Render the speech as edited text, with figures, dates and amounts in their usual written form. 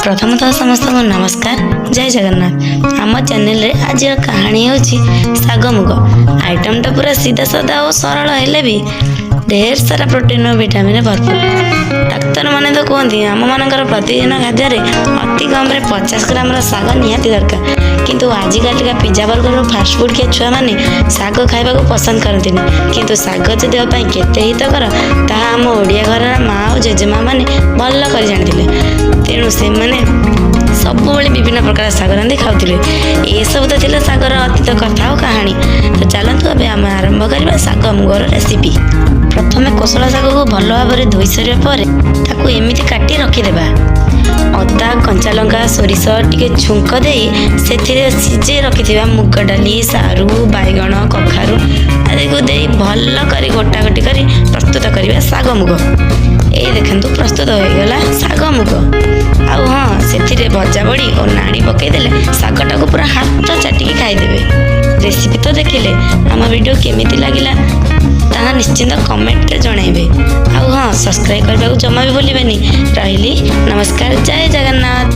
प्रथमतः समस्त को नमस्कार। जय जगन्नाथ। आम चैनल रे आज कहानी होची साग मुग। आइटमटा पूरा सीधा साधा और सरल हेले भी ढेर सारा प्रोटीन और विटामिन भरपूर। डाक्तर माने तो कहते आम मानकर प्रतिदिन खाद्य अति कम 50 ग्राम साग निहाती दरकार, किंतु आजिकल का पिज्जा बर्गर और फास्ट फूड के छुआ मैंने साग खाइबा को पसंद करते, किंतु साग जो देह केते हितकर ताहा आम ओडिया घर माँ और जेजेमा मैंने भल कर जानी। तेणु से मैंने सब विभिन्न प्रकार साग रांधि खाऊले। ये सब तो थी सागर अतीत कथा और कहानी। तो चलतु अब आम आरंभ करवा साग मुगर रेसिपी। प्रथमे कोसला साग को भल भाव में धोई सारा पर ताकू एमती काटी रखिदेबा। अदा कंचा लंका सोरिष टिके छुंक दे से सिझे रखि मुग डाली सारू बैगण कखारू आदि को दे भल कर गोटा गोटी कर प्रस्तुत करवा साग मुग। ये देखु प्रस्तुत हो गला साग मुग। आउ हाँ से भजा बड़ी और नाड़ी पकईदे सागटा को पूरा हाथ चाटिकी खाईदे। रेसिपी तो देखिले आम वीडियो केमिति लगिला ताहा निश्चिंत कमेंट रे जणाइबे। आउ हाँ सब्सक्राइब करने को जमा भी भूलिबेनी। रहिली नमस्कार। जय जगन्नाथ।